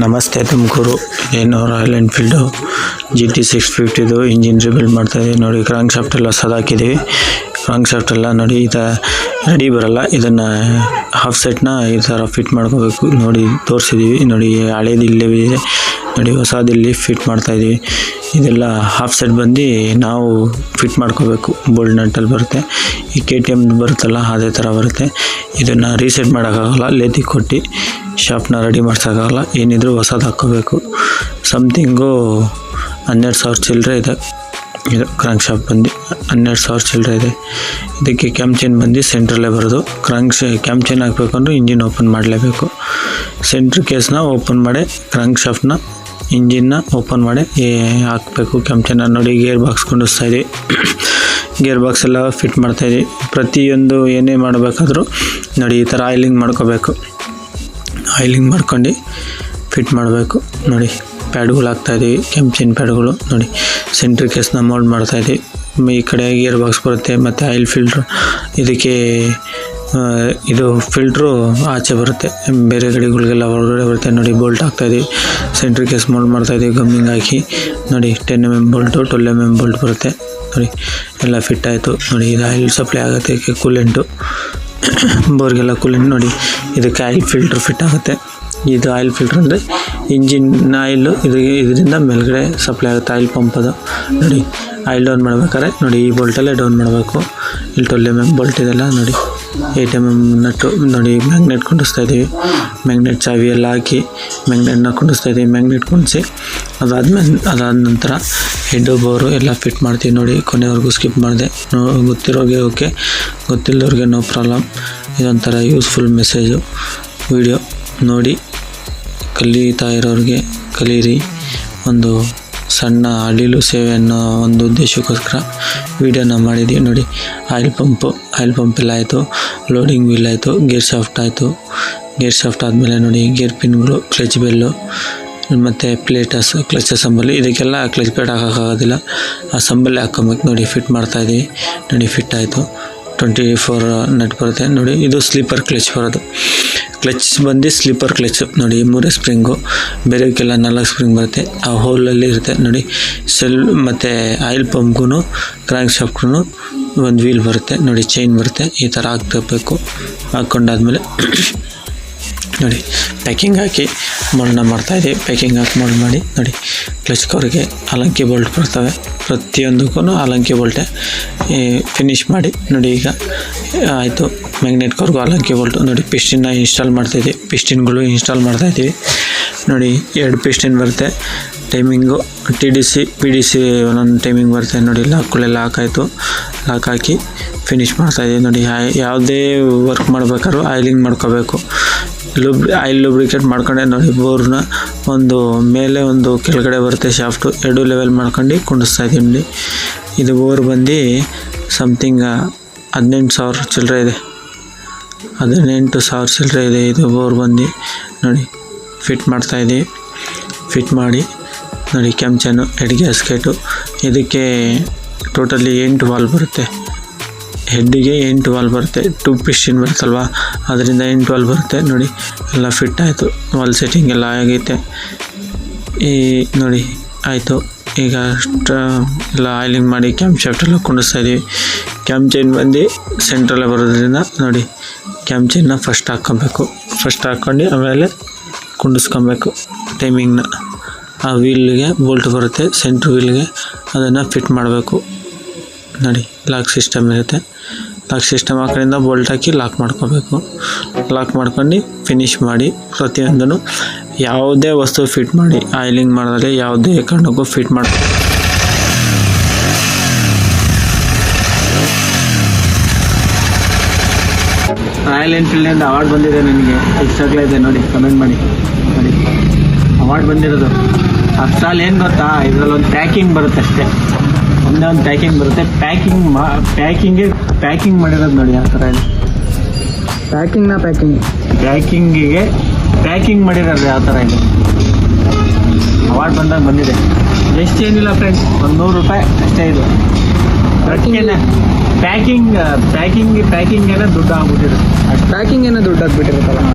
ನಮಸ್ತೆ ತುಮಕೂರು. ಏನು royal Enfield GT 650 engine rebuild ಮಾಡ್ತಾಯಿದ್ದೀವಿ ನೋಡಿ. ಕ್ರಾಂಕ್ ಶಾಫ್ಟ್ ಎಲ್ಲ ಹೊಸದಾಕಿದ್ದೀವಿ. ಕ್ರಾಂಕ್ ಶಾಫ್ಟ್ ಎಲ್ಲ ನೋಡಿ ಈ ಥರ ರೆಡಿ ಬರಲ್ಲ, ಇದನ್ನು ಹಾಫ್ ಸೆಟ್ನ ಈ ಥರ ಫಿಟ್ ಮಾಡ್ಕೋಬೇಕು ನೋಡಿ. ತೋರಿಸಿದ್ದೀವಿ ನೋಡಿ, ಹಳೇದು ಇಲ್ಲೇ ಇದೆ ನೋಡಿ, ಹೊಸದಿಲ್ಲಿ ಫಿಟ್ ಮಾಡ್ತಾಯಿದ್ದೀವಿ. ಇದೆಲ್ಲ ಹಾಫ್ ಸೆಟ್ ಬಂದು ನಾವು ಫಿಟ್ ಮಾಡ್ಕೋಬೇಕು. ಬೋಲ್ಡ್ ನಟ್ಟಲ್ಲಿ ಬರುತ್ತೆ, ಈ KTM ಬರುತ್ತಲ್ಲ ಅದೇ ಥರ ಬರುತ್ತೆ. ಇದನ್ನು ರೀಸೆಟ್ ಮಾಡೋಕ್ಕಾಗಲ್ಲ, ಲೇತಿ ಕೊಟ್ಟು ಶಾಪ್ನ ರೆಡಿ ಮಾಡ್ಸೋಕ್ಕಾಗಲ್ಲ. ಏನಿದ್ರು ಹೊಸದು ಹಾಕ್ಕೋಬೇಕು. ಸಮಥಿಂಗು 12,000 ಚಿಲ್ಲರೆ ಇದೆ. ಇದು ಕ್ರಾಂಕ್ ಶಾಫ್ಟ್ ಬಂದು 12,000 ಚಿಲ್ಲರೆ ಇದೆ. ಇದಕ್ಕೆ ಕ್ಯಾಮ್ ಚೈನ್ ಬಂದು ಸೆಂಟ್ರಲ್ಲೇ ಬರೋದು. ಕ್ಯಾಮ್ ಚೈನ್ ಹಾಕಬೇಕಂದ್ರೆ ಇಂಜಿನ್ ಓಪನ್ ಮಾಡಲೇಬೇಕು. ಸೆಂಟ್ರ್ ಕೇಸ್ನ ಓಪನ್ ಮಾಡಿ ಕ್ರಾಂಕ್ ಶಾಫ್ಟ್ನ ಇಂಜಿನ್ನ ಓಪನ್ ಮಾಡಿ ಹಾಕಬೇಕು. ಕ್ಯಾಮ್ ಚೈನ್ ನೋಡಿ, ಗೇರ್ ಬಾಕ್ಸ್ ಕೊಂಡಿಸ್ತಾಯಿದ್ದೀವಿ. ಗೇರ್ ಬಾಕ್ಸ್ ಎಲ್ಲ ಫಿಟ್ ಮಾಡ್ತಾಯಿದ್ದೀವಿ. ಪ್ರತಿಯೊಂದು ಏನೇ ಮಾಡಬೇಕಾದ್ರೂ ನೋಡಿ ಈ ಥರ ಆಯಿಲಿಂಗ್ ಮಾಡ್ಕೋಬೇಕು. ಆಯಿಲಿಂಗ್ ಮಾಡ್ಕೊಂಡು ಫಿಟ್ ಮಾಡಬೇಕು ನೋಡಿ. ಪ್ಯಾಡ್ಗಳು ಹಾಕ್ತಾಯಿದ್ದೀವಿ, ಕ್ಯಾಮ್ ಚೈನ್ ಪ್ಯಾಡ್ಗಳು ನೋಡಿ. ಸೆಂಟ್ರ್ ಕೇಸ್ನ ಮೋಲ್ಡ್ ಮಾಡ್ತಾಯಿದ್ದೀವಿ. ಈ ಕಡೆ ಗೇರ್ ಬಾಕ್ಸ್ ಬರುತ್ತೆ ಮತ್ತು ಆಯಿಲ್ ಫಿಲ್ಟ್ರು. ಇದಕ್ಕೆ ಇದು ಫಿಲ್ಟ್ರು ಆಚೆ ಬರುತ್ತೆ, ಬೇರೆ ಗಾಡಿಗಳಿಗೆಲ್ಲ ಹೊರಗಡೆ ಬರುತ್ತೆ ನೋಡಿ. ಬೋಲ್ಟ್ ಹಾಕ್ತಾಯಿದ್ದೀವಿ, ಸೆಂಟ್ರ್ ಕೇಸ್ ಮೋಲ್ಡ್ ಮಾಡ್ತಾಯಿದ್ದೀವಿ. ಗಮ್ಮಿಂಗ್ ಹಾಕಿ ನೋಡಿ. 10 mm ಬೋಲ್ಟು, 12 mm ಬೋಲ್ಟ್ ಬರುತ್ತೆ ನೋಡಿ. ಎಲ್ಲ ಫಿಟ್ ಆಯಿತು ನೋಡಿ. ಇದು ಆಯಿಲ್ ಸಪ್ಲೈ ಆಗುತ್ತೆ, ಕೂಲೆಂಟು ಬೋರ್ಗೆಲ್ಲ ಕೂಲೆಂಟ್ ನೋಡಿ. ಇದಕ್ಕೆ ಆಯಿಲ್ ಫಿಲ್ಟ್ರ್ ಫಿಟ್ ಆಗುತ್ತೆ. ಇದು ಆಯಿಲ್ ಫಿಲ್ಟ್ರ್ ಅಂದರೆ ಇಂಜಿನ್ ಆಯಿಲು ಇದರಿಂದ ಮೇಲ್ಗಡೆ ಸಪ್ಲೈ ಆಗುತ್ತೆ. ಆಯಿಲ್ ಪಂಪ್ ಅದು ನೋಡಿ. ಆಯಿಲ್ ಡೌನ್ ಮಾಡ್ಬೇಕಾದ್ರೆ ನೋಡಿ, ಈ ಬೋಲ್ಟಲ್ಲೇ ಡೌನ್ ಮಾಡಬೇಕು. ಇಲ್ಲಿ 12 mm ಬೋಲ್ಟ್ ಇದೆಲ್ಲ ನೋಡಿ. 8 mm ನಟ್ಟು ನೋಡಿ. ಮ್ಯಾಗ್ನೆಟ್ ಕೊಂಡಿಸ್ತಾಯಿದ್ದೀವಿ. ಮ್ಯಾಗ್ನೆಟ್ ಚಾವಿ ಎಲ್ಲ ಹಾಕಿ ಮ್ಯಾಗ್ನೆಟ್ನ ಕೊಂಡಿಸ್ತಾಯಿದ್ದೀವಿ. ಮ್ಯಾಗ್ನೆಟ್ ಕೊಂಡಿಸಿ ಅದಾದ ನಂತರ ಹೆಡ್ಡು ಬೋರು ಎಲ್ಲ ಫಿಟ್ ಮಾಡ್ತೀವಿ ನೋಡಿ. ಕೊನೆವರೆಗೂ ಸ್ಕಿಪ್ ಮಾಡಿದೆ. ಗೊತ್ತಿರೋರಿಗೆ ಓಕೆ, ಗೊತ್ತಿಲ್ಲದವ್ರಿಗೆ ನೋ ಪ್ರಾಬ್ಲಮ್. ಇದೊಂಥರ ಯೂಸ್ಫುಲ್ ಮೆಸೇಜು. ವಿಡಿಯೋ ನೋಡಿ, ಕಲಿತಾ ಇರೋರಿಗೆ ಕಲೀರಿ. ಒಂದು ಸಣ್ಣ ಅಳಿಲು ಸೇವೆ ಅನ್ನೋ ಒಂದು ಉದ್ದೇಶಕ್ಕೋಸ್ಕರ ವಿಡಿಯೋನ ಮಾಡಿದ್ದೀವಿ ನೋಡಿ. ಆಯಿಲ್ ಪಂಪ್ ಎಲ್ಲ ಆಯಿತು. ಲೋಡಿಂಗ್ ವೀಲ್ ಆಯಿತು. ಗೇರ್ ಶಾಫ್ಟ್ ಆಯಿತು. ಗೇರ್ ಶಾಫ್ಟ್ ಆದಮೇಲೆ ನೋಡಿ, ಗೇರ್ ಪಿನ್ಗಳು, ಕ್ಲಚ್ ಬೆಲ್ಲು ಮತ್ತು ಪ್ಲೇಟಸ್, ಕ್ಲಚ್ ಸಂಬಲ್ಲಿ. ಇದಕ್ಕೆಲ್ಲ ಕ್ಲಚ್ ಪ್ಲೇಟ್ ಹಾಕೋಕ್ಕಾಗೋದಿಲ್ಲ, ಆ ಸಂಬಲ್ಲೇ ಹಾಕ್ಕೊಬೇಕು ನೋಡಿ. ಫಿಟ್ ಮಾಡ್ತಾಯಿದ್ದೀವಿ ನೋಡಿ. ಫಿಟ್ ಆಯಿತು. 24 ನಟ್ ಬರುತ್ತೆ ನೋಡಿ. ಇದು ಸ್ಲೀಪರ್ ಕ್ಲಚ್ ಬರೋದು. ಕ್ಲಚ್ ಬಂದು ಸ್ಲೀಪರ್ ಕ್ಲಚ್ ನೋಡಿ. 3 ಸ್ಪ್ರಿಂಗು, ಬೇರೆಕ್ಕೆಲ್ಲ 4 ಸ್ಪ್ರಿಂಗ್ ಬರುತ್ತೆ. ಆ ಹೋಲಲ್ಲಿ ಇರುತ್ತೆ ನೋಡಿ. ಮತ್ತು ಆಯಿಲ್ ಪಂಪ್ಗೂ ಕ್ರಾಂಕ್ ಶಾಫ್ಟ್ಗೂ ಒಂದು ವೀಲ್ ಬರುತ್ತೆ ನೋಡಿ. ಚೈನ್ ಬರುತ್ತೆ. ಈ ಥರ ಹಾಕ್ಬೇಕು. ಹಾಕ್ಕೊಂಡಾದ್ಮೇಲೆ ನೋಡಿ, ಪ್ಯಾಕಿಂಗ್ ಹಾಕಿ ಮೋಲ್ಡ್ನ ಮಾಡ್ತಾಯಿದ್ದೀವಿ. ಪ್ಯಾಕಿಂಗ್ ಹಾಕಿ ಮೋಲ್ಡ್ ಮಾಡಿ ನೋಡಿ. ಕ್ಲಚ್ ಕವರ್ಗೆ ಅಲಂಕಿ ಬೋಲ್ಟ್ ಬರ್ತವೆ. ಪ್ರತಿಯೊಂದಕ್ಕೂ ಅಲಂಕಿ ಬೋಲ್ಟೆ ಫಿನಿಶ್ ಮಾಡಿ ನೋಡಿ. ಈಗ ಆಯಿತು. ಮ್ಯಾಗ್ನೆಟ್ ಕವರ್ಗೂ ಅಲಂಕಿ ಬೋಲ್ಟು ನೋಡಿ. ಪಿಸ್ಟಿನ್ನ ಇನ್ಸ್ಟಾಲ್ ಮಾಡ್ತಾಯಿದ್ದೀವಿ. ಪಿಸ್ಟಿನ್ಗಳು ಇನ್ಸ್ಟಾಲ್ ಮಾಡ್ತಾಯಿದ್ದೀವಿ ನೋಡಿ. 2 ಪಿಸ್ಟಿನ್ ಬರುತ್ತೆ. ಟೈಮಿಂಗು TDC PDC ಒಂದೊಂದು ಟೈಮಿಂಗ್ ಬರುತ್ತೆ ನೋಡಿ. ಲಾಕ್ಗಳೆಲ್ಲ ಹಾಕಾಯಿತು. ಲಾಕ್ ಹಾಕಿ ಫಿನಿಶ್ ಮಾಡ್ತಾಯಿದ್ದೀವಿ ನೋಡಿ. ಯಾವುದೇ ವರ್ಕ್ ಮಾಡಬೇಕಾದ್ರೂ ಆಯಿಲಿಂಗ್ ಮಾಡ್ಕೋಬೇಕು. ಆಯಿಲ್ ಲೂಬ್ರಿಕೇಟ್ ಮಾಡ್ಕೊಂಡೆ ನೋಡಿ. ಬೋರ್ನ ಒಂದು ಮೇಲೆ ಒಂದು ಕೆಳಗಡೆ ಬರುತ್ತೆ ಶಾಫ್ಟು. 2 ಲೆವೆಲ್ ಮಾಡ್ಕೊಂಡು ಕುಂಡಿಸ್ತಾಯಿದ್ದೀವಿ ನೋಡಿ. ಇದು ಬೋರ್ ಬಂದು ಸಮಥಿಂಗ್ 18,000 ಚಿಲ್ಲರೆ ಇದೆ. 18,000 ಚಿಲ್ಲರೆ ಇದೆ ಇದು ಬೋರ್ ಬಂದು ನೋಡಿ. ಫಿಟ್ ಮಾಡ್ತಾಯಿದ್ದೀವಿ. ಫಿಟ್ ಮಾಡಿ ನೋಡಿ. Cam chain, head gasket. ಇದಕ್ಕೆ ಟೋಟಲಿ 8 ವಾಲ್ ಬರುತ್ತೆ. ಹೆಡ್ಡಿಗೆ 8 ವಾಲ್ ಬರುತ್ತೆ. 2 ಪಿಸ್ಟಿನ್ ಬರುತ್ತಲ್ವ, ಅದರಿಂದ 8 ವಾಲ್ ಬರುತ್ತೆ ನೋಡಿ. ಎಲ್ಲ ಫಿಟ್ ಆಯಿತು. ವಾಲ್ ಸೆಟ್ಟಿಂಗ್ ಎಲ್ಲ ಆಗೈತೆ ಈ ನೋಡಿ. ಆಯಿತು. ಈಗ ಎಲ್ಲ ಆಯಿಲಿಂಗ್ ಮಾಡಿ ಕ್ಯಾಮ್ ಶಾಫ್ಟ್ ಎಲ್ಲ ಕುಂಡಿಸ್ತಾಯಿದ್ದೀವಿ. ಕ್ಯಾಮ್ ಚೈನ್ ಬಂದು ಸೆಂಟ್ರಲ್ಲೇ ಬರೋದ್ರಿಂದ ನೋಡಿ, ಕ್ಯಾಮ್ ಚೈನ್ನ ಫಸ್ಟ್ ಹಾಕ್ಕೊಬೇಕು. ಫಸ್ಟ್ ಹಾಕ್ಕೊಂಡು ಆಮೇಲೆ ಕುಂಡಿಸ್ಕೊಬೇಕು ಟೈಮಿಂಗ್ನ. ಆ ವೀಲ್ಗೆ ಬೋಲ್ಟ್ ಬರುತ್ತೆ, ಸೆಂಟ್ರ್ ವೀಲ್ಗೆ. ಅದನ್ನು ಫಿಟ್ ಮಾಡಬೇಕು ನೋಡಿ. ಲಾಕ್ ಸಿಸ್ಟಮ್ ಇರುತ್ತೆ. ಲಾಕ್ ಸಿಸ್ಟಮ್ ಆ ಕಡೆಯಿಂದ ಬೋಲ್ಟ್ ಹಾಕಿ ಲಾಕ್ ಮಾಡ್ಕೋಬೇಕು. ಲಾಕ್ ಮಾಡ್ಕೊಂಡು ಫಿನಿಶ್ ಮಾಡಿ. ಪ್ರತಿಯೊಂದನ್ನು ಯಾವುದೇ ವಸ್ತು ಫಿಟ್ ಮಾಡಿ ಆಯಿಲಿಂಗ್ ಮಾಡಿದ್ರೆ ಯಾವುದೇ ಕಾರಣಕ್ಕೂ ಫಿಟ್ ಮಾಡಿ. ರಾಯಲ್ ಎನ್ಫೀಲ್ಡಿಂದ ಅವಾರ್ಡ್ ಬಂದಿದೆ ನನಗೆ. ಎಷ್ಟಾಗಲೇ ನೋಡಿ, ಕಮೆಂಟ್ ಮಾಡಿ ನೋಡಿ. ಅವಾರ್ಡ್ ಬಂದಿರೋದು ಅಷ್ಟ್ರಲ್ಲಿ ಏನು ಗೊತ್ತಾ, ಇದರಲ್ಲಿ ಒಂದು ಪ್ಯಾಕಿಂಗ್ ಬರುತ್ತೆ ಅಷ್ಟೇ. ಒಂದೇ ಒಂದು ಪ್ಯಾಕಿಂಗ್ ಬರುತ್ತೆ. ಪ್ಯಾಕಿಂಗ್ ಮಾಡಿರೋದು ನೋಡಿ. ಆ ಥರ ಇದೆ ಪ್ಯಾಕಿಂಗಿಗೆ ಪ್ಯಾಕಿಂಗ್ ಮಾಡಿರೋದು ಯಾವ ಥರ ಇದೆ. ಅವಾರ್ಡ್ ಬಂದಾಗ ಬಂದಿದೆ. ಎಷ್ಟು ಏನಿಲ್ಲ ಫ್ರೆಂಡ್ಸ್, ಒಂದು 100 ರೂಪಾಯಿ ಅಷ್ಟೇ ಇದು. ಪ್ಯಾಕಿಂಗ್ ಏನೋ ದುಡ್ಡು ಆಗ್ಬಿಟ್ಟಿರುತ್ತೆ. ಪ್ಯಾಕಿಂಗ್ ಏನೋ ದುಡ್ಡು ಆಗ್ಬಿಟ್ಟಿರುತ್ತಲ್ಲ.